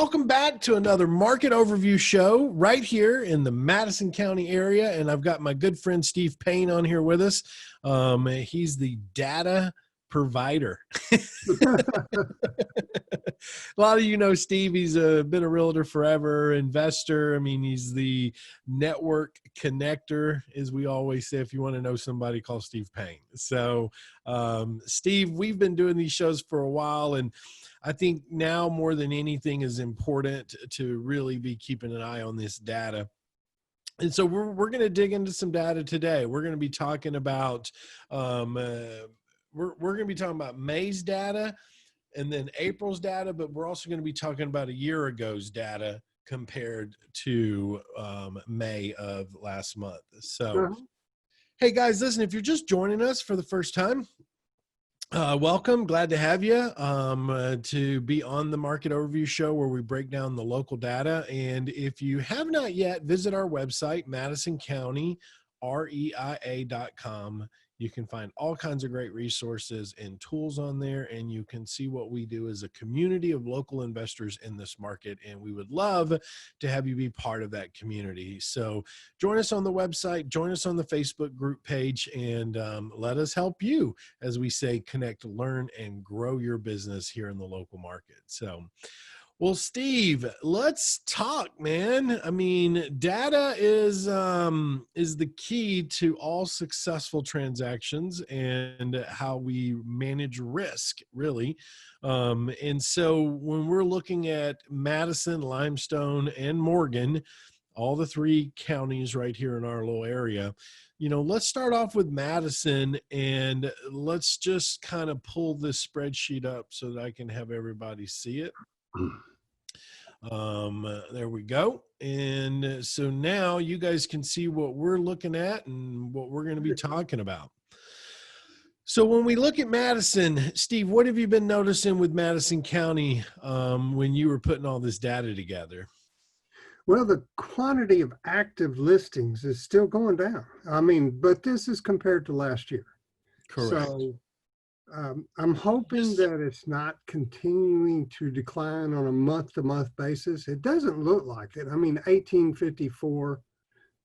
welcome back to another market overview show right here in the Madison County area. And I've got my good friend Steve Payne on here with us. He's the data provider. A lot of you know Steve. He's been a realtor forever, investor. I mean, he's the network connector, as we always say. If you want to know somebody, call Steve Payne. So, Steve, we've been doing these shows for a while, and I think now more than anything is important to really be keeping an eye on this data. And so we're going to dig into some data today. We're going to be talking about we're going to be talking about May's data and then April's data, but we're also going to be talking about a year ago's data compared to May of last month. So, Hey guys, listen, if you're just joining us for the first time, welcome. Glad to have you to be on the Market Overview Show where we break down the local data. And if you have not yet, visit our website, MadisonCountyREIA.com. You can find all kinds of great resources and tools on there, and you can see what we do as a community of local investors in this market, and we would love to have you be part of that community. So join us on the website, join us on the Facebook group page, and let us help you, as we say, connect, learn, and grow your business here in the local market. So, well, Steve, let's talk, man. I mean, data is the key to all successful transactions and how we manage risk, really. And so when we're looking at Madison, Limestone, and Morgan, all the three counties right here in our little area, you know, let's start off with Madison, and let's just kind of pull this spreadsheet up so that I can have everybody see it. There we go. And so now you guys can see what we're looking at and what we're going to be talking about. So when we look at Madison, Steve, what have you been noticing with Madison County when you were putting all this data together? Well, the quantity of active listings is still going down. I mean, but this is compared to last year. Correct. So I'm hoping that it's not continuing to decline on a month-to-month basis. It doesn't look like it. I mean, 1854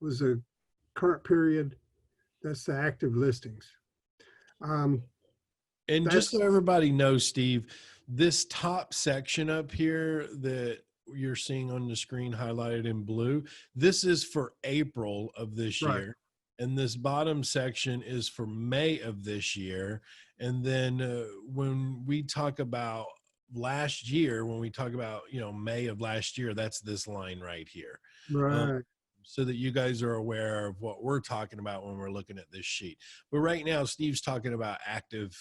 was a current period. That's the active listings. And just so everybody knows, Steve, this top section up here that you're seeing on the screen highlighted in blue, this is for April of this year. And this bottom section is for May of this year. And then when we talk about last year, when we talk about, you know, May of last year, that's this line right here. Right. So that you guys are aware of what we're talking about when we're looking at this sheet. But right now, Steve's talking about active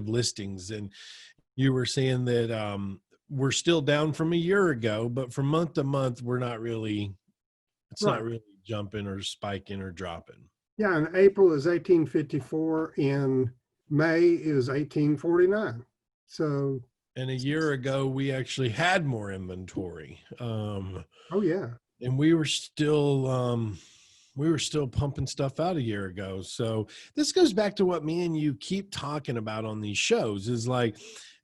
listings. And you were saying that we're still down from a year ago, but from month to month, we're not really, it's not really jumping or spiking or dropping. Yeah, in April is 1854, in May is 1849. So, and a year ago we actually had more inventory. Oh yeah, and we were still pumping stuff out a year ago. So this goes back to what me and you keep talking about on these shows, is like,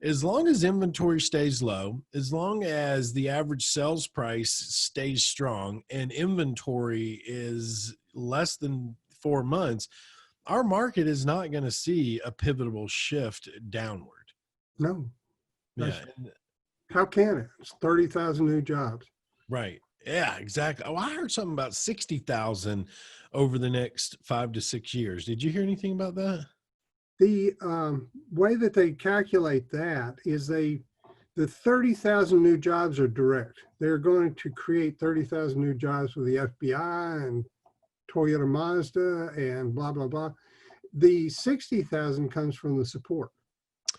as long as inventory stays low, as long as the average sales price stays strong and inventory is less than 4 months, our market is not going to see a pivotal shift downward. No. Yeah. How can it? It's 30,000 new jobs. Right. Yeah, exactly. Oh, I heard something about 60,000 over the next 5 to 6 years. Did you hear anything about that? The way that they calculate that is the 30,000 new jobs are direct. They're going to create 30,000 new jobs with the FBI and Toyota Mazda and blah, blah, blah. The 60,000 comes from the support.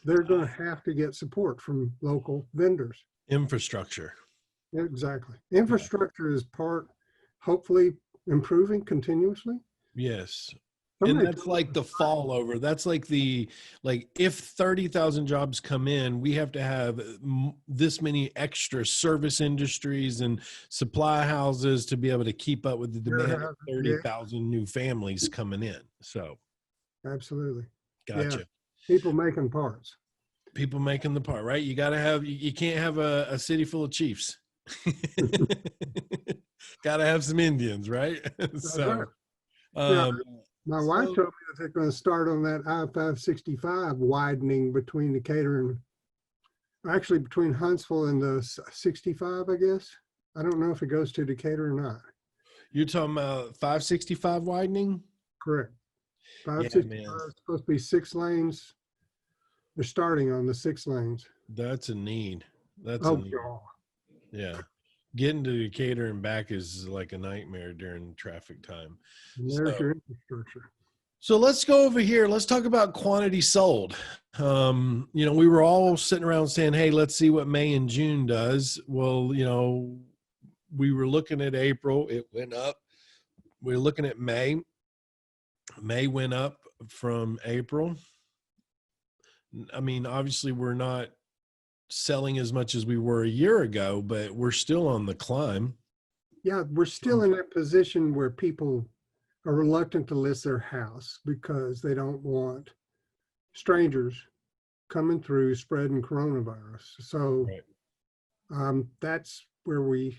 They're going to have to get support from local vendors. Infrastructure. Exactly. Infrastructure is part, hopefully, improving continuously. Yes. And that's like the fall over. That's like if 30,000 jobs come in, we have to have this many extra service industries and supply houses to be able to keep up with the demand of 30,000 new families coming in. So. Absolutely. Gotcha. Yeah. People making parts. People making the part, right? You got to have, you can't have a city full of chiefs. Got to have some Indians, right? That's right. So, Now, um, my wife so told me that they're going to start on that I-565 widening between Decatur and actually between Huntsville and the 65, I guess. I don't know if it goes to Decatur or not. you're talking about 565 widening? Correct. Yeah, 565 man, is supposed to be 6 lanes. They're starting on the 6 lanes. that's a need. That's a Oh, need. God. Yeah. Getting to Decatur and back is like a nightmare during traffic time. And there's So, your infrastructure. so let's go over here. Let's talk about quantity sold. We were all sitting around saying, hey, let's see what May and June does. Well, we were looking at April, it went up. We were looking at May. May went up from April. I mean, obviously, we're not selling as much as we were a year ago, but we're still on the climb. Yeah, we're still in that position where people are reluctant to list their house because they don't want strangers coming through spreading coronavirus. So that's where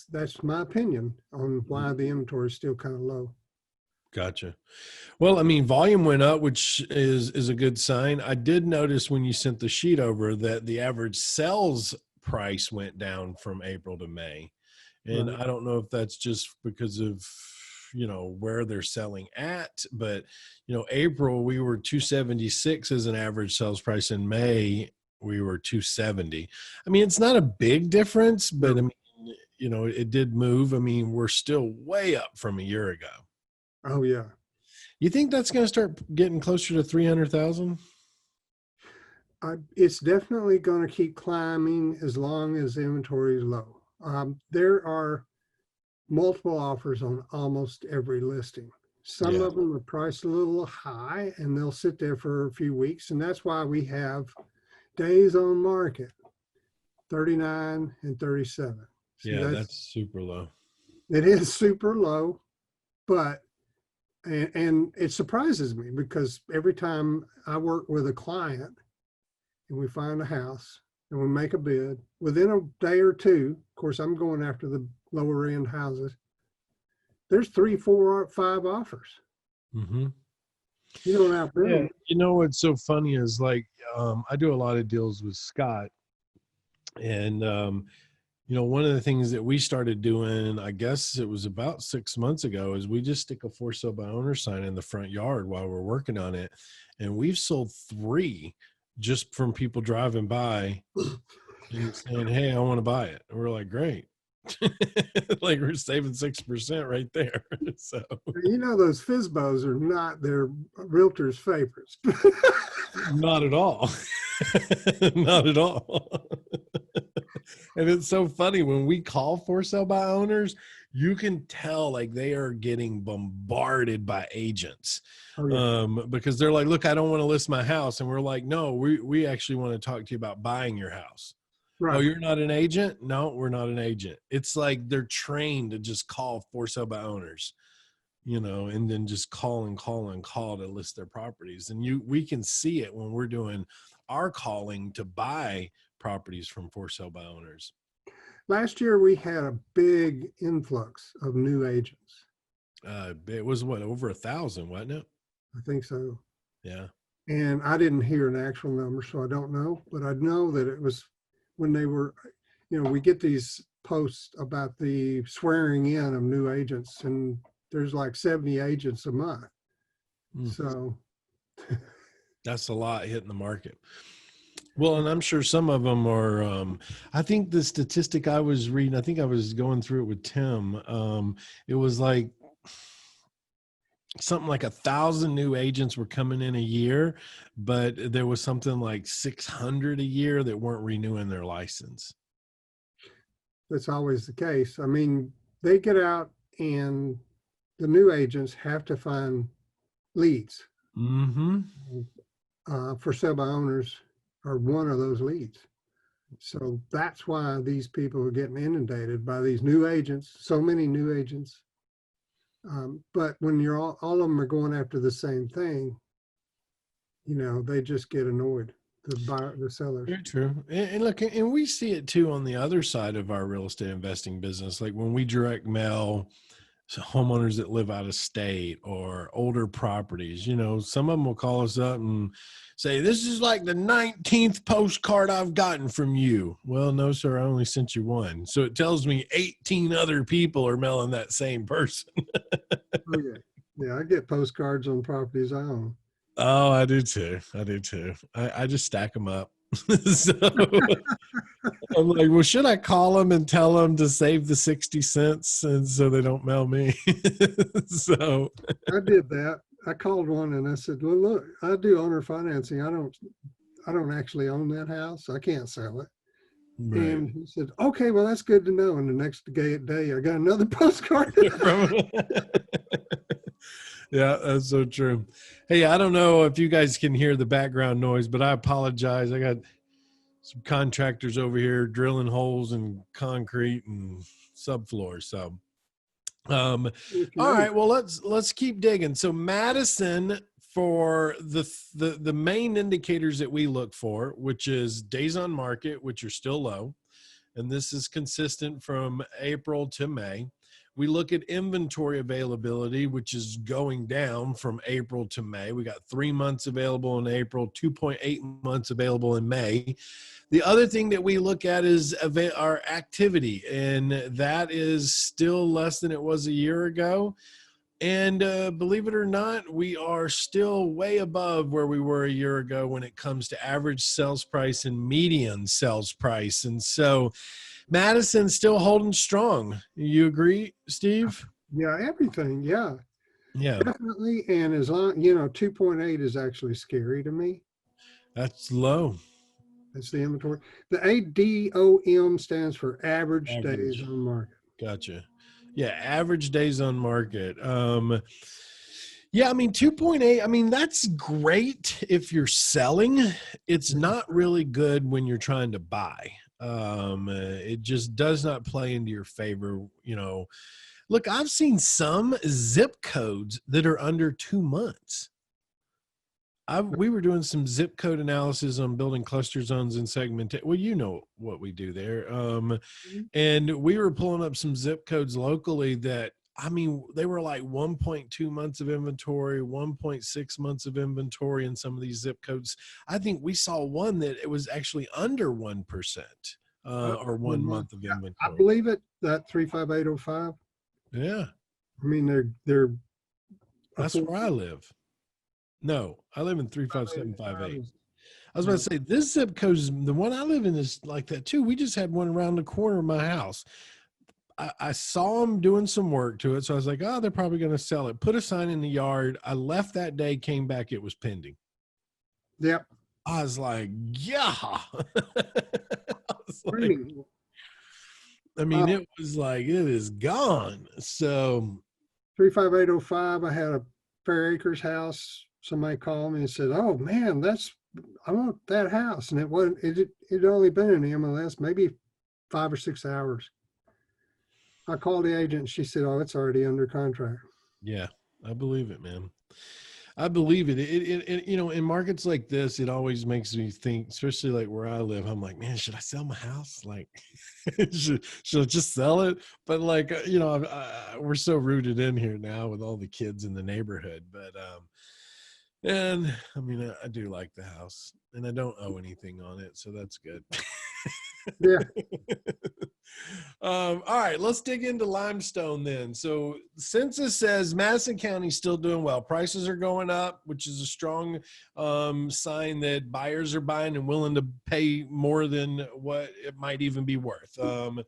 that's my opinion on why the inventory is still kind of low. Gotcha. Well, I mean, volume went up, which is a good sign. I did notice when you sent the sheet over that the average sales price went down from April to May. And Right. I don't know if that's just because of, where they're selling at, but, April we were 276 as an average sales price. In May, we were 270. I mean, it's not a big difference, but I No. mean, it did move. I mean, we're still way up from a year ago. Oh, yeah. You think that's going to start getting closer to 300,000? It's definitely going to keep climbing as long as inventory is low. There are multiple offers on almost every listing. Some Yeah. of them are priced a little high and they'll sit there for a few weeks. And that's why we have days on market, 39 and 37. See, Yeah, that's super low. it is super low, but and it surprises me because every time I work with a client and we find a house and we make a bid, within a day or two, of course, I'm going after the lower end houses. There's 3, 4, 5 offers. Mm-hmm. You don't outbid Yeah. them. What's so funny is like, I do a lot of deals with Scott, and one of the things that we started doing, I guess it was about 6 months ago, is we just stick a for sale by owner sign in the front yard while we're working on it. And we've sold 3 just from people driving by and saying, hey, I want to buy it. And we're like, great. Like we're saving 6% right there. So Those FISBOs are not their realtors' favorites. not at all. Not at all. And it's so funny when we call for sale by owners, you can tell like they are getting bombarded by agents. Oh, yeah. Because they're like, look, I don't want to list my house. And we're like, no, we actually want to talk to you about buying your house. Oh, Right. you're not an agent? No, we're not an agent. It's like they're trained to just call for sale by owners, and then just call and call and call to list their properties. And we can see it when we're doing our calling to buy properties from for sale by owners. Last year, we had a big influx of new agents. It was what, over 1,000, wasn't it? I think so. Yeah. And I didn't hear an actual number, so I don't know. But I know that it was when they were, we get these posts about the swearing in of new agents, and there's like 70 agents a month. So that's a lot hitting the market. Well, and I'm sure some of them are, I think the statistic I was reading, I think I was going through it with Tim. It was like something like 1,000 new agents were coming in a year, but there was something like 600 a year that weren't renewing their license. that's always the case. I mean, they get out and the new agents have to find leads. Mm-hmm. For sale by owners are one of those leads. So that's why these people are getting inundated by these new agents, so many new agents. But when you're all of them are going after the same thing, they just get annoyed. The sellers. Very true. And look, and we see it too on the other side of our real estate investing business. Like when we direct mail homeowners that live out of state or older properties, some of them will call us up and say, this is like the 19th postcard I've gotten from you. Well, no, sir, I only sent you one. So it tells me 18 other people are mailing that same person. Oh yeah, yeah. I get postcards on properties I own. Oh, I do too. I do too. I just stack them up. So I'm like, well, should I call them and tell them to save the 60 cents and so they don't mail me? So I did that. I called one and I said, well, look, I do owner financing. I don't actually own that house. I can't sell it. right. And he said, okay, well, that's good to know. And the next day I got another postcard. Yeah, that's so true. Hey, I don't know if you guys can hear the background noise, but I apologize. I got some contractors over here drilling holes in concrete and subfloor. So, all right, well, let's keep digging. So Madison, for the main indicators that we look for, which is days on market, which are still low, and this is consistent from April to May. We look at inventory availability, which is going down from April to May. We got 3 months available in April, 2.8 months available in May. The other thing that we look at is our activity, and that is still less than it was a year ago. And believe it or not, we are still way above where we were a year ago when it comes to average sales price and median sales price. And so Madison's still holding strong. You agree, Steve? Yeah, everything. Yeah, Yeah, definitely. And as long, 2.8 is actually scary to me. that's low. That's the inventory. The ADOM stands for average days Average. on market. Gotcha. Yeah, average days on market. Yeah, I mean 2.8, I mean that's great if you're selling. It's not really good when you're trying to buy. It just does not play into your favor, Look, I've seen some zip codes that are under 2 months. We were doing some zip code analysis on building cluster zones and segmentation. Well, you know what we do there. And we were pulling up some zip codes locally that, I mean, they were like 1.2 months of inventory, 1.6 months of inventory in some of these zip codes. I think we saw one that it was actually under 1% or 1 month of inventory. I believe it, that 35805. Yeah. I mean, they're That's where I live. No, I live in 35758. I was about to say this zip code is the one I live in is like that too. We just had one around the corner of my house. I saw them doing some work to it. So I was like, oh, they're probably going to sell it. Put a sign in the yard. I left that day, came back. It was pending. Yep. I was like, yeah. I mean, it was like, it is gone. So 35805, I had a Fair Acres house. Somebody called me and said, oh man, I want that house. And it had only been in the MLS maybe 5 or 6 hours. I called the agent and she said, oh, it's already under contract. Yeah, I believe it, man. I believe it. In markets like this, it always makes me think, especially like where I live, I'm like, man, should I sell my house? Like, should I just sell it? But like, we're so rooted in here now with all the kids in the neighborhood. But, and I mean, I do like the house and I don't owe anything on it. So that's good. Yeah. All right, let's dig into Limestone then. So census says Madison County is still doing well. Prices are going up, which is a strong sign that buyers are buying and willing to pay more than what it might even be worth. So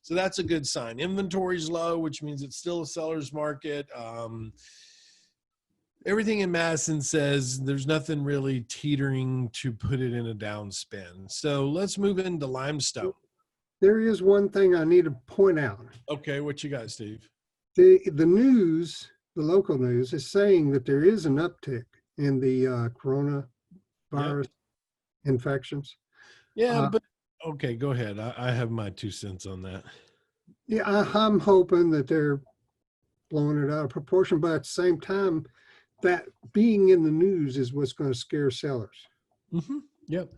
that's a good sign. Inventory's low, which means it's still a seller's market. Everything in Madison says there's nothing really teetering to put it in a down spin. So let's move into Limestone. There is one thing I need to point out. Okay, what you got, Steve? The news, the local news, is saying that there is an uptick in the coronavirus infections. Yeah, but okay, go ahead. I have my 2 cents on that. Yeah, I'm hoping that they're blowing it out of proportion, but at the same time, that being in the news is what's going to scare sellers. Yep.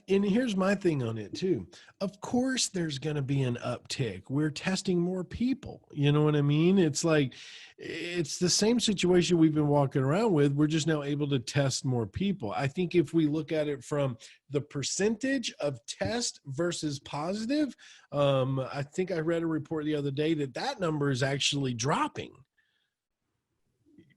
And here's my thing on it too. Of course, there's going to be an uptick. We're testing more people. You know what I mean? It's like, it's the same situation we've been walking around with. We're just now able to test more people. I think if we look at it from the percentage of test versus positive, I think I read a report the other day that number is actually dropping.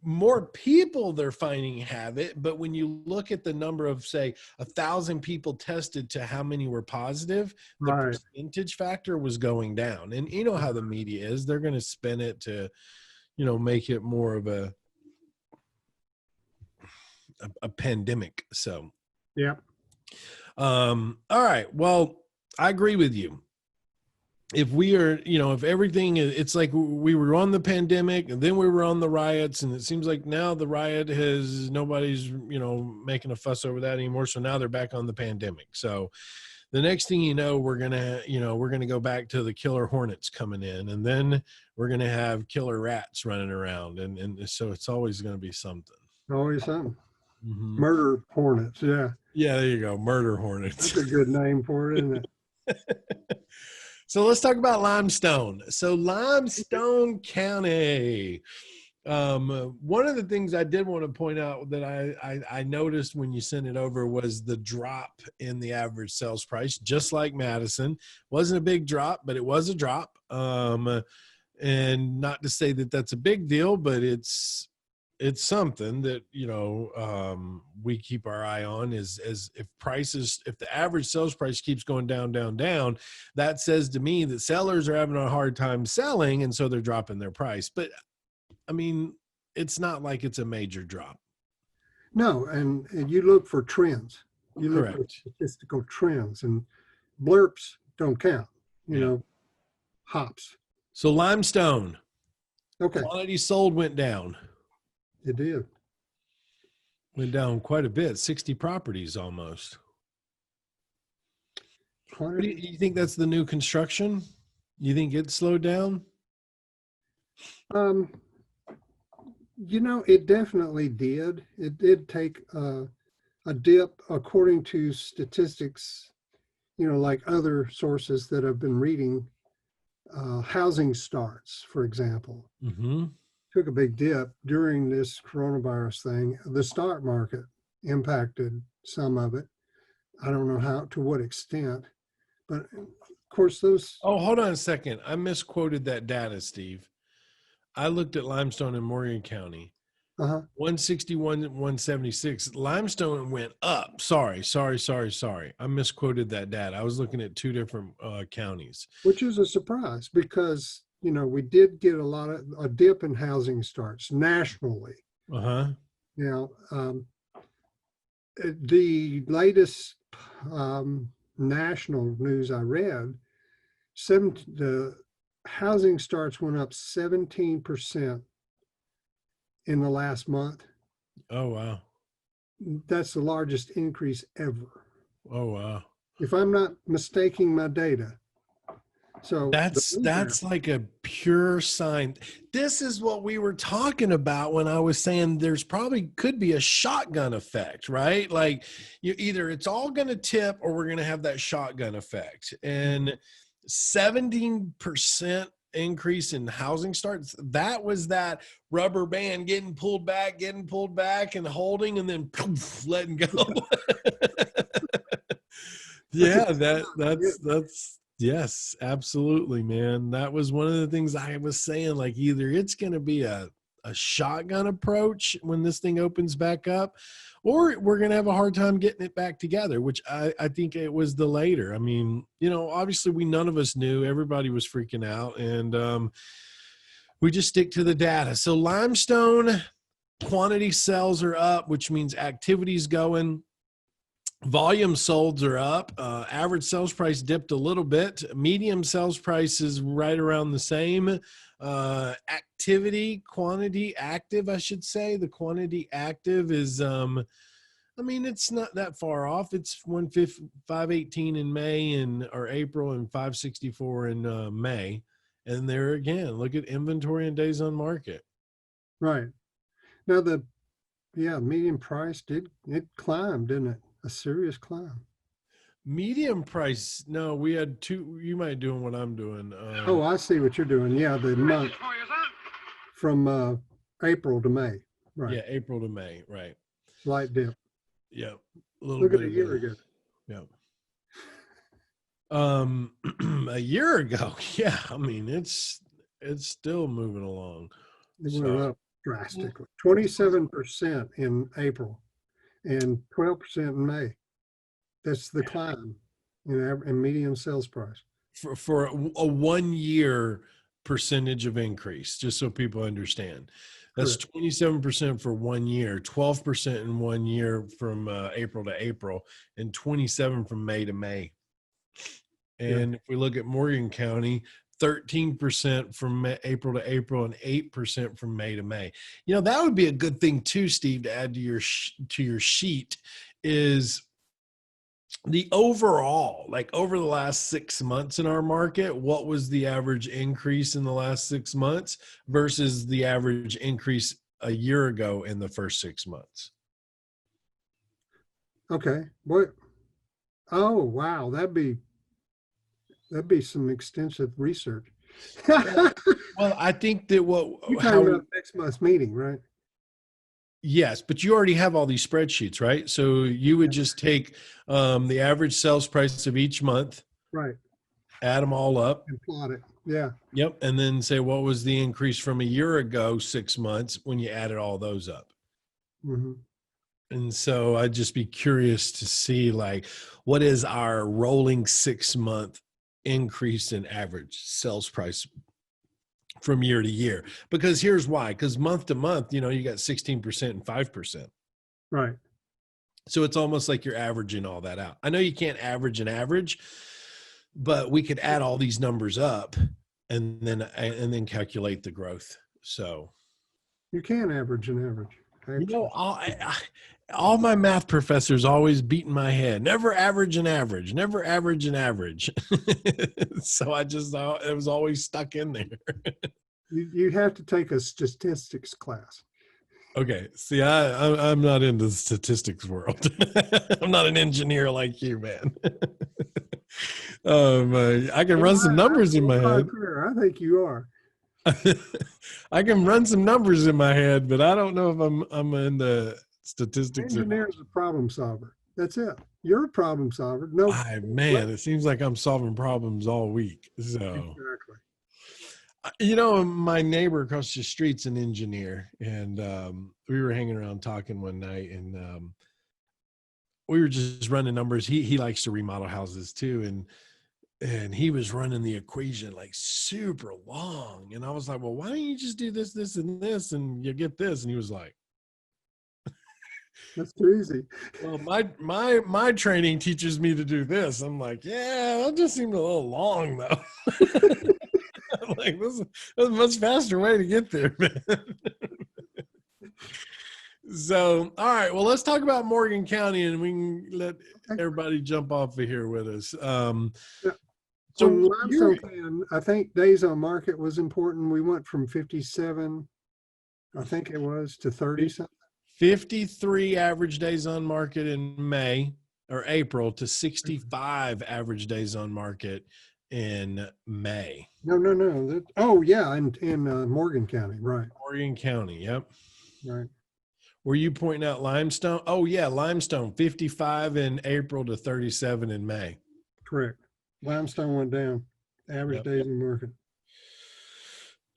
More people they're finding have it, but when you look at the number of, say, 1,000 people tested to how many were positive, the Right. percentage factor was going down. And you know how the media is, they're going to spin it to, make it more of a pandemic. So Yeah. all right, well, I agree with you. If we are, if everything, it's like we were on the pandemic and then we were on the riots, and it seems like now the riot nobody's, making a fuss over that anymore. So now they're back on the pandemic. So the next thing you know, we're going to go back to the killer hornets coming in, and then we're going to have killer rats running around. And so it's always going to be something. Always something. Mm-hmm. Murder hornets. Yeah. Yeah, there you go. Murder hornets. That's a good name for it, isn't it? So let's talk about Limestone. So Limestone County. One of the things I did want to point out that I noticed when you sent it over was the drop in the average sales price, just like Madison. Wasn't a big drop, but it was a drop. And not to say that that's a big deal, but it's something that we keep our eye on, is as if the average sales price keeps going down, that says to me that sellers are having a hard time selling, and so they're dropping their price. But I mean, it's not like it's a major drop. No, and you look for trends. You look for Correct. statistical trends, and blurps don't count. Yeah. Hops. So Limestone, Okay, quantity sold went down. it did. Went down quite a bit, 60 properties almost. What do you think that's the new construction? You think it slowed down? Um, it definitely did. It did take a dip, according to statistics. Like other sources that I've been reading, housing starts, for example, Mm-hmm. took a big dip during this coronavirus thing. The stock market impacted some of it. I don't know to what extent, but of course those. Oh, hold on a second. I misquoted that data, Steve. I looked at Limestone in Morgan County. Uh-huh. 161, 176. Limestone went up. Sorry. I misquoted that data. I was looking at two different counties. Which is a surprise because, we did get a dip in housing starts nationally. Uh-huh. Now, the latest national news I read, the housing starts went up 17% in the last month. Oh, wow. That's the largest increase ever, Oh, wow. if I'm not mistaking my data. So that's like a pure sign. This is what we were talking about when I was saying there's probably could be a shotgun effect, right? Like either it's all going to tip or we're going to have that shotgun effect. And 17% increase in housing starts, that was that rubber band getting pulled back and holding, and then poof, letting go. Yeah, that's yes, absolutely, man. That was one of the things I was saying. Like either it's going to be a shotgun approach when this thing opens back up, or we're going to have a hard time getting it back together, which I think it was the later. I mean, obviously none of us knew. Everybody was freaking out, and we just stick to the data. So Limestone quantity sales are up, which means activity's going. Volume solds are up. Average sales price dipped a little bit. Medium sales price is right around the same. Activity, quantity active, I should say. The quantity active is, it's not that far off. It's 518 in May or April, and 564 in May. And there again, look at inventory and days on market. Right. Now, the Yeah, median price it climbed, didn't it? A serious climb. Medium price. No, we had two. You might doing what I'm doing. Oh, I see what you're doing. Yeah, the month from April to May. Right. Yeah, April to May. Right. Slight dip. Yeah. A little Look at bit a of year a, ago. yeah. A year ago. Yeah. I mean, it's still moving along. It went So up drastically. 27% in April and 12% in May. That's the climb in median sales price. for a 1 year percentage of increase, just so people understand. That's Correct. 27% for 1 year, 12% in 1 year from April to April, and 27 from May to May. Yeah. And if we look at Morgan County, 13% from April to April and 8% from May to May. You know, that would be a good thing too, Steve, to add to your sheet is the overall, like over the last 6 months in our market, what was the average increase in the last 6 months versus the average increase a year ago in the first 6 months? Okay. What? Oh, wow. That'd be some extensive research. Well, You're well, I think that talking about next month's meeting, right? yes, but you already have all these spreadsheets, right? So you would Yeah. just take the average sales price of each month, Right. add them all up. And plot it. Yeah. Yep. And then say, what was the increase from a year ago, 6 months, when you added all those up? Hmm. And so I'd just be curious to see, like, what is our rolling 6 month increase in average sales price from year to year? Because here's why, because month to month, you got 16% and 5%. Right. So it's almost like you're averaging all that out. I know you can't average an average, but we could add all these numbers up and then calculate the growth. So, You can average an average, actually. all my math professors always beating my head. Never average an average. Never average an average. So it was always stuck in there. You have to take a statistics class. Okay. See, I'm not in the statistics world. I'm not an engineer like you, man. I can run some numbers in my head. I think you are. I can run some numbers in my head, but I don't know if I'm in the statistics or Engineer is a problem solver. That's it. You're a problem solver. No, what? man, it seems like I'm solving problems all week. So, Exactly. my neighbor across the street's an engineer, and we were hanging around talking one night, and we were just running numbers. He likes to remodel houses too, and he was running the equation like super long, and I was like, well, why don't you just do this, this, and this, and you get this? And he was like, That's too easy. well, my training teaches me to do this. I'm like, yeah, that just seemed a little long though. I'm like, this is a much faster way to get there, man. So, all right, well, let's talk about Morgan County, and we can let Okay. everybody jump off of here with us. Yeah. On So limestone can, I think days on market was important. We went from 57, I think it was, to 30 something. 53 average days on market in May or April to 65 average days on market in May. No. Oh, yeah, in Morgan County. Right. Morgan County. Yep. Right. Were you pointing out Limestone? Oh, yeah, Limestone, 55 in April to 37 in May. Correct. Limestone went down. Average Yep. days in market.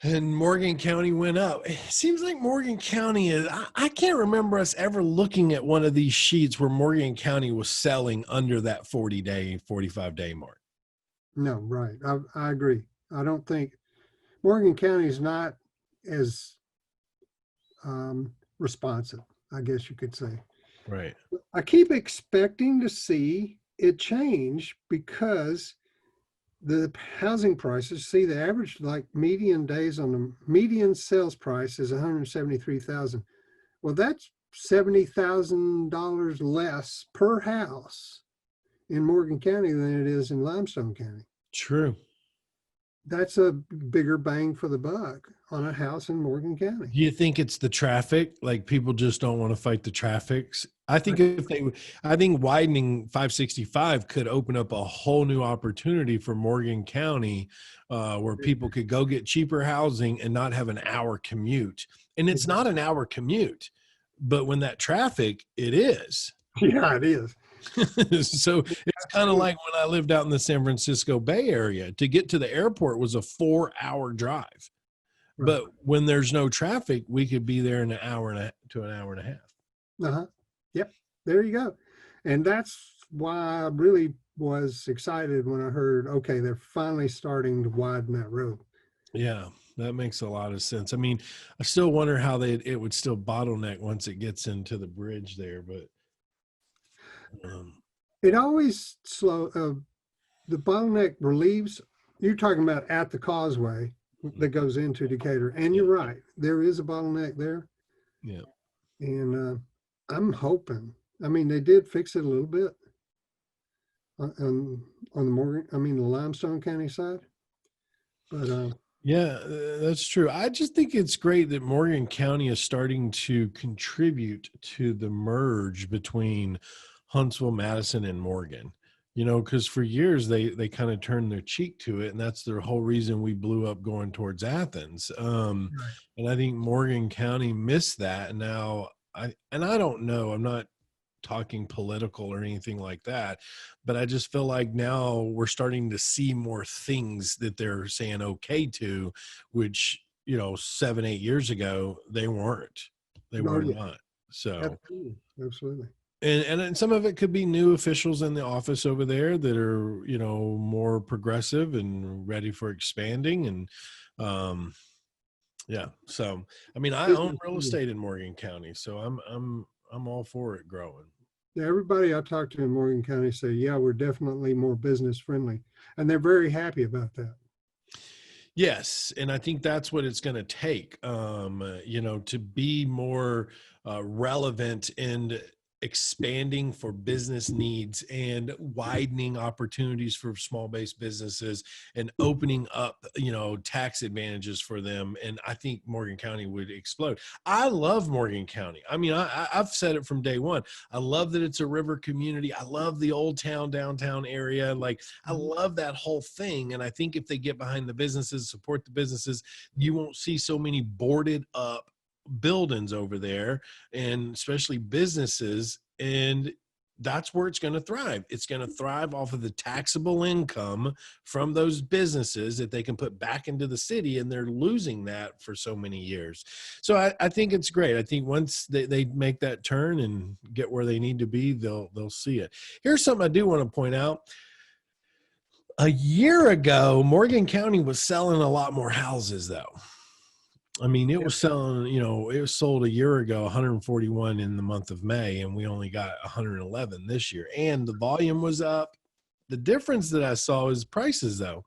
And Morgan County went up. It seems like Morgan County is, I can't remember us ever looking at one of these sheets where Morgan County was selling under that 40-day, 45-day mark. No, right. I agree. I don't think Morgan County is not as responsive, I guess you could say. Right. I keep expecting to see it change because the housing prices, see the average like median days on the median sales price is 173,000. Well, that's $70,000 less per house in Morgan County than it is in Limestone County. True. that's a bigger bang for the buck on a house in Morgan County. Do you think it's the traffic? Like people just don't want to fight the traffics? I think if they, I think widening 565 could open up a whole new opportunity for Morgan County, where people could go get cheaper housing and not have an hour commute. And it's not an hour commute, but when that traffic, it is. Yeah, it is. So it's kind of like when I lived out in the San Francisco Bay Area. To get to the airport was a 4-hour drive. Right. But when there's no traffic, we could be there in an hour to an hour and a half. Uh-huh. Yep. There you go. And that's why I really was excited when I heard, okay, they're finally starting to widen that road. Yeah, that makes a lot of sense. I mean, I still wonder how it would still bottleneck once it gets into the bridge there, but It always the bottleneck relieves. You're talking about at the causeway that goes into Decatur. And you're right, there is a bottleneck there. yeah. And I'm hoping, I mean, they did fix it a little bit on the the Limestone County side. But Yeah, that's true. I just think it's great that Morgan County is starting to contribute to the merge between Huntsville, Madison, and Morgan. You know, because for years they kind of turned their cheek to it, and that's the whole reason we blew up going towards Athens. right. And I think Morgan County missed that. And now I don't know. I'm not talking political or anything like that, but I just feel like now we're starting to see more things that they're saying okay to, which, you know, 7-8 years ago they weren't. They Oh, were yeah. not. So Absolutely. Absolutely. and some of it could be new officials in the office over there that are, you know, more progressive and ready for expanding. And yeah, so I mean, I own real estate in Morgan County, so I'm all for it growing. Yeah, everybody I talk to in Morgan County say, yeah, we're definitely more business friendly. And they're very happy about that. Yes, and I think that's what it's going to take, you know, to be more relevant and expanding for business needs and widening opportunities for small based businesses and opening up, you know, tax advantages for them. And I think Morgan County would explode. I love Morgan County. I mean, I've said it from day one. I love that it's a river community. I love the old town, downtown area. Like, I love that whole thing. And I think if they get behind the businesses, support the businesses, you won't see so many boarded up buildings over there, and especially businesses. And that's where it's going to thrive. It's going to thrive off of the taxable income from those businesses that they can put back into the city, and they're losing that for so many years. So I think it's great. I think once they make that turn and get where they need to be, they'll see it. Here's something I do want to point out. A year ago, Morgan County was selling a lot more houses, though. I mean, it was selling, you know, it was sold a year ago, 141 in the month of May, and we only got 111 this year. And the volume was up. The difference that I saw is prices, though.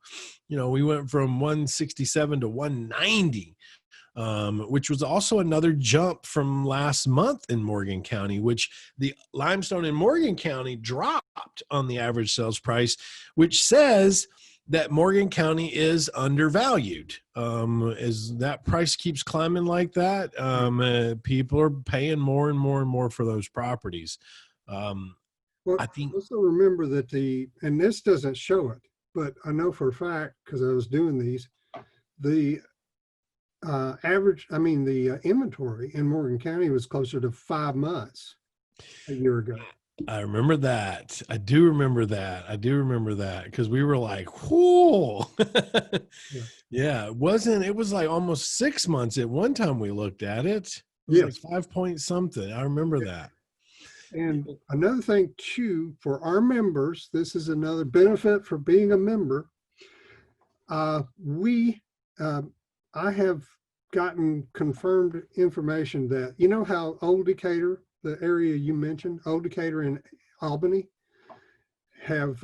You know, we went from 167 to 190, which was also another jump from last month in Morgan County, which the limestone in Morgan County dropped on the average sales price, which says that Morgan County is undervalued. As that price keeps climbing like that, people are paying more and more and more for those properties. Well, I think, also remember that and this doesn't show it, but I know for a fact, because I was doing these, the the inventory in Morgan County was closer to 5 months a year ago. I remember that. I do remember that because we were like, whoa. Yeah. Yeah, it was like almost 6 months at one time we looked at it. It was Yes. like 5 point something. I remember that. And another thing too, for our members, this is another benefit for being a member. I have gotten confirmed information that, you know how Old Decatur, the area you mentioned, Old Decatur and Albany, have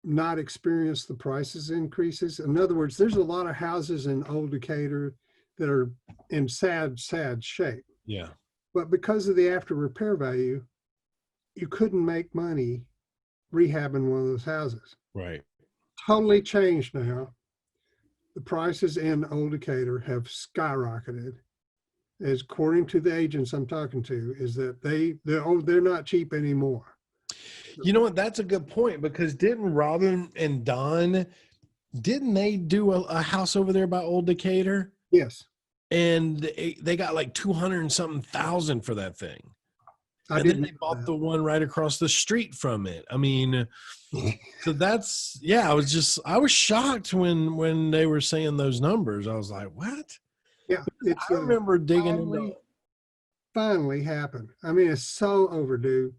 not experienced the prices increases. In other words, there's a lot of houses in Old Decatur that are in sad shape. Yeah. But because of the after repair value, you couldn't make money rehabbing one of those houses. Right. Totally changed now. the prices in Old Decatur have skyrocketed. As according to the agents I'm talking to, is that they're not cheap anymore. You know what? That's a good point, because didn't Robin and Don, didn't they do a house over there by Old Decatur? Yes, And they got like 200 and something thousand for that thing. I And then didn't they know bought the one right across the street from it. I mean, so that's, yeah, I was shocked when they were saying those numbers. I was like, what? Yeah, it's I remember digging into, finally happened. I mean, it's so overdue.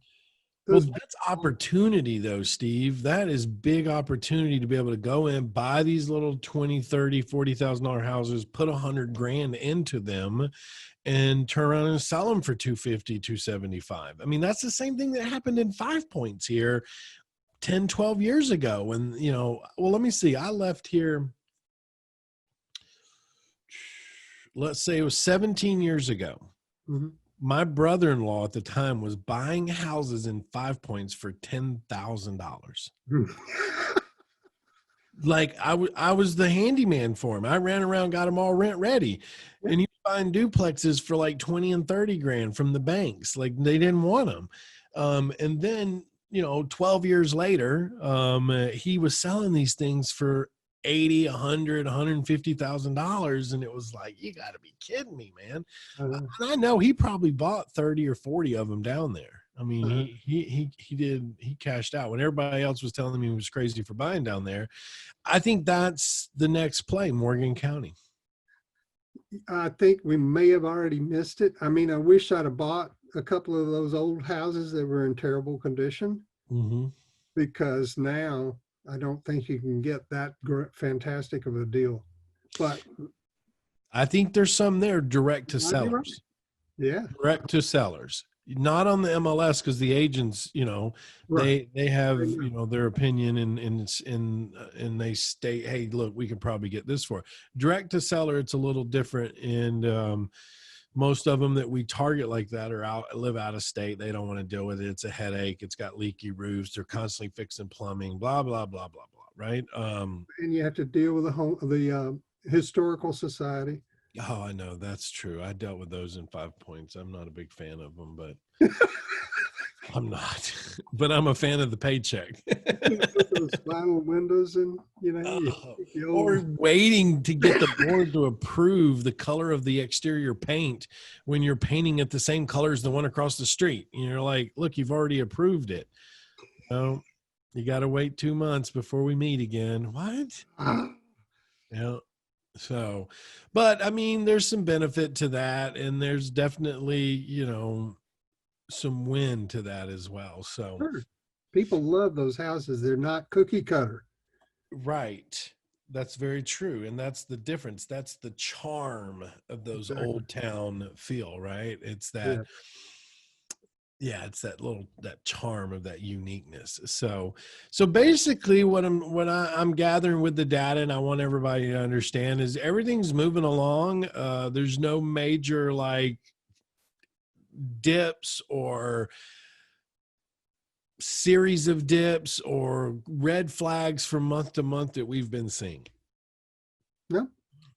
well, Those that's opportunity though, Steve. That is big opportunity to be able to go in, buy these little 20, 30, $40,000 houses, put 100 grand into them, and turn around and sell them for 250, 275. I mean, that's the same thing that happened in Five Points here 10, 12 years ago. When, well, let me see. I left here, let's say it was 17 years ago. Mhm. My brother-in-law at the time was buying houses in Five Points for $10,000. Like I was the handyman for him. I ran around, got them all rent ready, Yeah. and he was buying duplexes for like 20 and 30 grand from the banks. Like they didn't want them. And then, 12 years later, he was selling these things for 80, 100, $150,000. And it was like, you gotta be kidding me, man. Uh, And I know he probably bought 30 or 40 of them down there. I mean, uh, he cashed out when everybody else was telling him he was crazy for buying down there. I think that's the next play, Morgan County. I think we may have already missed it. I mean, I wish I'd have bought a couple of those old houses that were in terrible condition, Mm-hmm. because now I don't think you can get that fantastic of a deal. But I think there's some there direct to might be right. sellers, Yeah, direct to sellers, not on the MLS, because the agents, right. they have, I know. their opinion, and they state, hey, look, we could probably get this for it. Direct to seller. It's a little different. And, most of them that we target like that live out of state. They don't want to deal with it. It's a headache. It's got leaky roofs. They're constantly fixing plumbing, blah, blah, blah, blah, blah. Right. And you have to deal with the historical society. Oh, I know. That's true. I dealt with those in Five Points. I'm not a big fan of them, but I'm not, but I'm a fan of the paycheck. Put those vinyl windows in, Oh, the or old, waiting to get the board to approve the color of the exterior paint when you're painting it the same color as the one across the street. And you're like, look, you've already approved it. Oh, you got to wait 2 months before we meet again. What? Yeah. So, but I mean, there's some benefit to that, and there's definitely, some win to that as well. So, sure. People love those houses. They're not cookie cutter. right. That's very true. And that's the difference. That's the charm of those Exactly. old town feel, right? It's that, Yeah. yeah, it's that charm of that uniqueness. So basically what I'm gathering with the data, and I want everybody to understand, is everything's moving along. There's no major like dips or series of dips or red flags from month to month that we've been seeing. No.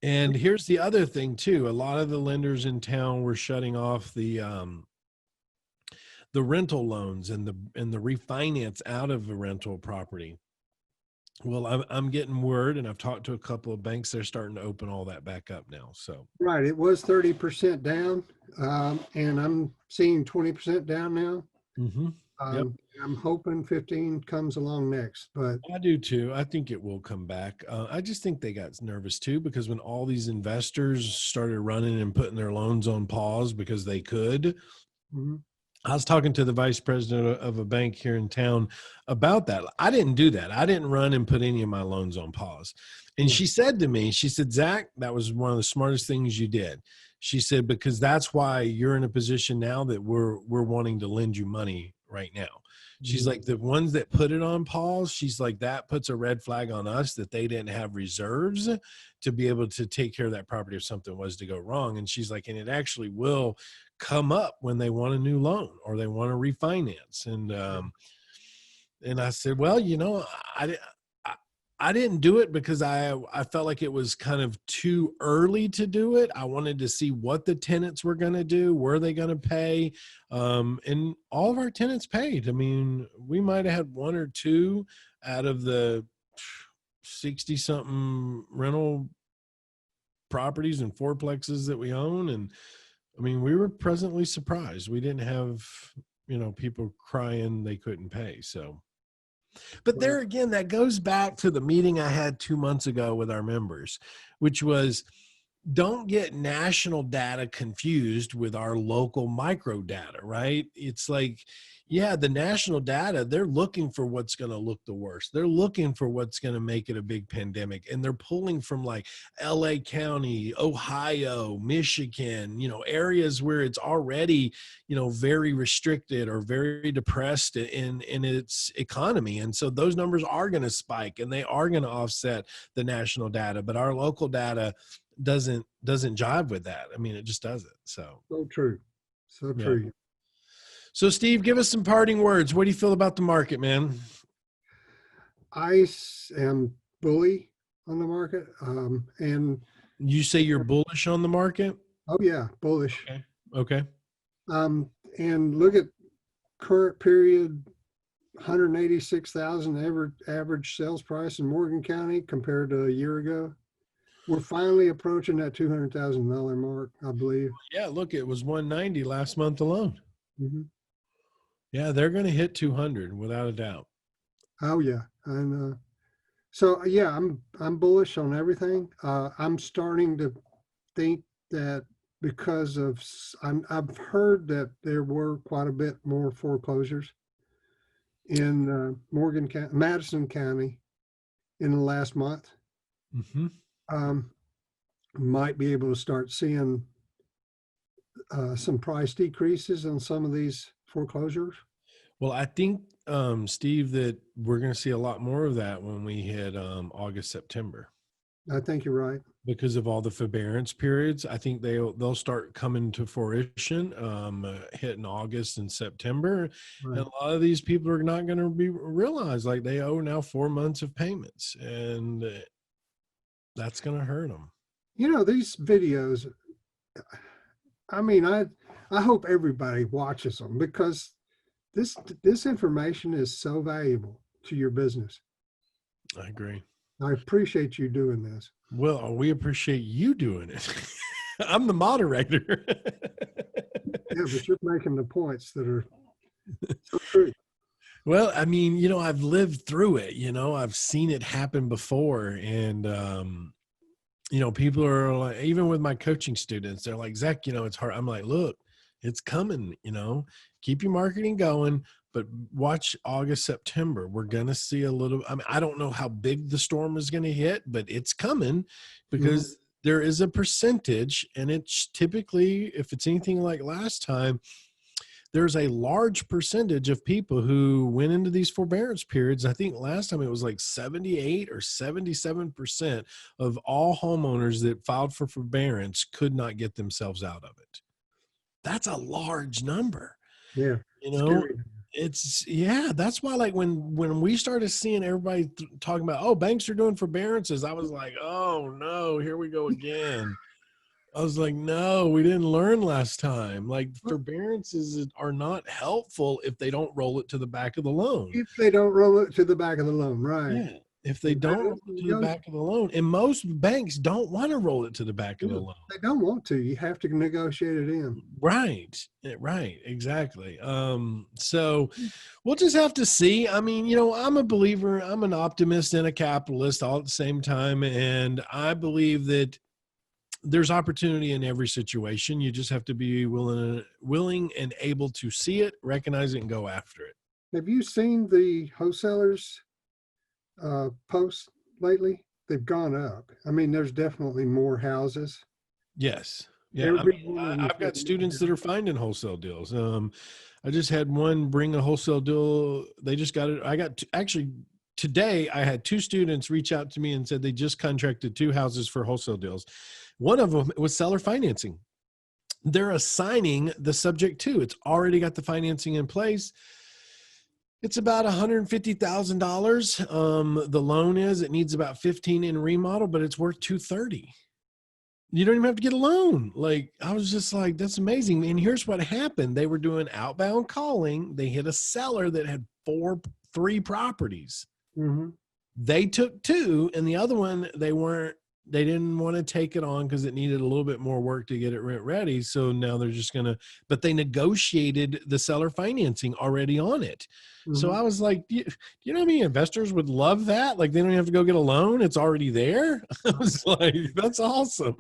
And here's the other thing too. A lot of the lenders in town were shutting off the rental loans and the refinance out of a rental property. Well, I'm getting word, and I've talked to a couple of banks. They're starting to open all that back up now. So Right. It was 30% down, and I'm seeing 20% down now. mm-hmm. Yep. I'm hoping 15 comes along next, but I do too. I think it will come back. I just think they got nervous too, because when all these investors started running and putting their loans on pause because they could. mhm, I was talking to the vice president of a bank here in town about that. I didn't do that. I didn't run and put any of my loans on pause. And yeah, she said to me, she said, Zach, that was one of the smartest things you did. She said, because that's why you're in a position now that we're wanting to lend you money right now. She's mhm, like, the ones that put it on pause, she's like, that puts a red flag on us that they didn't have reserves to be able to take care of that property if something was to go wrong. And she's like, and it actually will come up when they want a new loan or they want to refinance. And I said, well, I I didn't do it because I felt like it was kind of too early to do it. I wanted to see what the tenants were going to do. Were they going to pay? And all of our tenants paid. I mean, we might have had one or two out of the 60 something rental properties and fourplexes that we own. And I mean, we were pleasantly surprised. We didn't have, people crying they couldn't pay. So, but there again, that goes back to the meeting I had 2 months ago with our members, which was, don't get national data confused with our local micro data, right? It's like, yeah, the national data, they're looking for what's going to look the worst. They're looking for what's going to make it a big pandemic. And they're pulling from like LA County, Ohio, Michigan, areas where it's already, very restricted or very depressed in its economy. And so those numbers are going to spike and they are going to offset the national data. But our local data doesn't jive with that. I mean, it just doesn't. So true. So yeah. true. So Steve, give us some parting words. What do you feel about the market, man? I am bully on the market. And you say you're bullish on the market? Oh yeah, bullish. Okay. And look at current period, 186,000 average sales price in Morgan County compared to a year ago. We're finally approaching that $200,000 mark, I believe. Yeah, look, it was 190 last month alone. Mm-hmm. Yeah, they're going to hit 200 without a doubt. Oh yeah, and so yeah, I'm bullish on everything. I'm starting to think that because of I've heard that there were quite a bit more foreclosures in Madison County in the last month. Mm-hmm. Might be able to start seeing some price decreases on some of these foreclosures. Well, I think, Steve, that we're going to see a lot more of that when we hit August, September. I think you're right. Because of all the forbearance periods, I think they'll start coming to fruition, hitting August and September. Right. And a lot of these people are not going to realize like they owe now 4 months of payments, and that's going to hurt them. These videos, I mean, I hope everybody watches them because this information is so valuable to your business. I agree. I appreciate you doing this. Well, we appreciate you doing it. I'm the moderator. Yeah, but you're making the points that are so true. Well, I mean, I've lived through it, I've seen it happen before. And, people are like, even with my coaching students, they're like, Zach, it's hard. I'm like, look, it's coming, keep your marketing going, but watch August, September. We're going to see a little, I mean, I don't know how big the storm is going to hit, but it's coming because there is a percentage, and it's typically, if it's anything like last time, there's a large percentage of people who went into these forbearance periods. I think last time it was like 78 or 77% of all homeowners that filed for forbearance could not get themselves out of it. That's a large number. Yeah. Scary. That's why, like, when we started seeing everybody talking about, oh, banks are doing forbearances, I was like, oh no, here we go again. I was like, no, we didn't learn last time. Like, forbearances are not helpful if they don't roll it to the back of the loan. If they don't roll it to the back of the loan, right. Yeah. If they don't roll it to the back of the loan, and most banks don't want to roll it to the back of the loan. They don't want to. You have to negotiate it in. Right. Exactly. So we'll just have to see. I mean, I'm a believer. I'm an optimist and a capitalist all at the same time. And I believe that there's opportunity in every situation. You just have to be willing and able to see it, recognize it, and go after it. Have you seen the wholesalers posts lately? They've gone up. I mean, there's definitely more houses. Yes. Yeah. I've got students that are finding wholesale deals. I just had one bring a wholesale deal. They just got it. Actually today I had 2 students reach out to me and said they just contracted 2 houses for wholesale deals. One of them was seller financing. They're assigning the subject to. It's already got the financing in place. It's about $150,000. The loan it needs about 15 in remodel, but it's worth 230. You don't even have to get a loan. Like, I was just like, that's amazing. And here's what happened. They were doing outbound calling. They hit a seller that had three properties. Mm-hmm. They took two, and the other one, they didn't want to take it on because it needed a little bit more work to get it rent ready. So now they're just but they negotiated the seller financing already on it. Mm-hmm. So I was like, you know how many investors would love that? Like, they don't have to go get a loan. It's already there. I was like, that's awesome.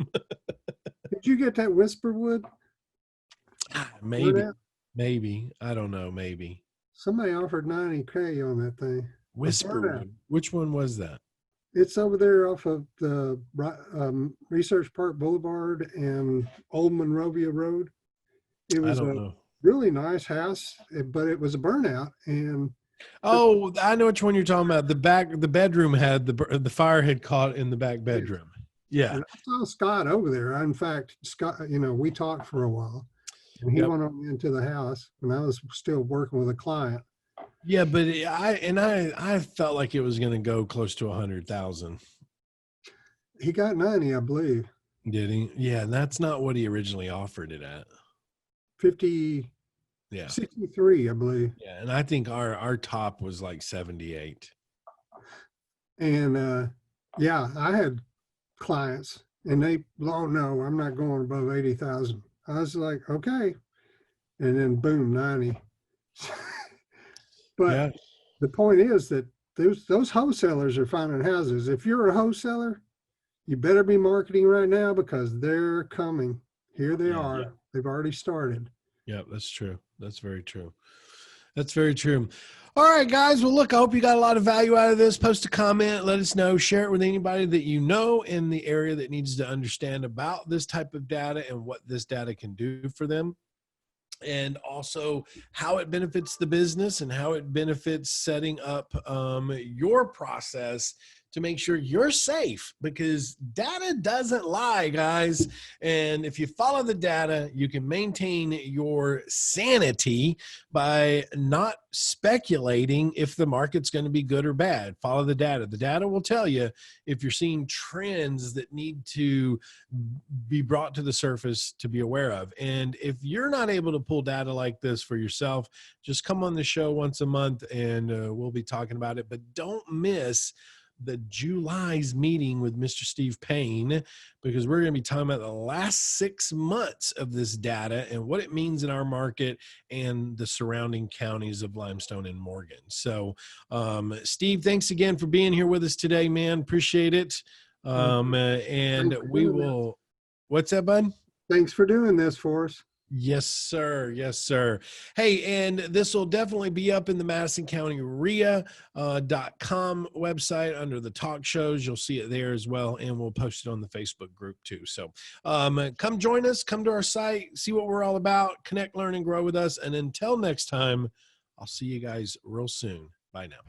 Did you get that Whisperwood? Maybe. I don't know. Maybe. Somebody offered $90K on that thing. Whisperwood. Which one was that? It's over there off of the Research Park Boulevard and Old Monrovia Road. It was a really nice house, but it was a burnout. And I know which one you're talking about. The bedroom had the fire had caught in the back bedroom. Yeah. And I saw Scott over there. In fact, Scott, we talked for a while, and he went on into the house, and I was still working with a client. Yeah, but I felt like it was going to go close to 100,000. He got 90, I believe. Did he? Yeah, that's not what he originally offered it at. 50. Yeah. 63, I believe. Yeah, and I think our top was like 78. And I had clients, and they, oh no, I'm not going above 80,000. I was like, okay, and then boom, 90. But the point is that those wholesalers are finding houses. If you're a wholesaler, you better be marketing right now because they're coming. Here they are. Yeah. They've already started. Yeah, that's true. That's very true. That's very true. All right, guys. Well, look, I hope you got a lot of value out of this. Post a comment. Let us know. Share it with anybody that you know in the area that needs to understand about this type of data and what this data can do for them. And also how it benefits the business and how it benefits setting up your process to make sure you're safe, because data doesn't lie, guys. And if you follow the data, you can maintain your sanity by not speculating if the market's going to be good or bad. Follow the data. The data will tell you if you're seeing trends that need to be brought to the surface to be aware of. And if you're not able to pull data like this for yourself, just come on the show once a month and we'll be talking about it. But don't miss the July's meeting with Mr. Steve Payne, because we're going to be talking about the last 6 months of this data and what it means in our market and the surrounding counties of Limestone and Morgan. So, Steve, thanks again for being here with us today, man. Appreciate it. And we will, what's that, bud? Thanks for doing this for us. Yes, sir. Yes, sir. Hey, and this will definitely be up in the Madison County RIA.com website under the talk shows. You'll see it there as well. And we'll post it on the Facebook group too. So come join us, come to our site, see what we're all about, connect, learn, and grow with us. And until next time, I'll see you guys real soon. Bye now.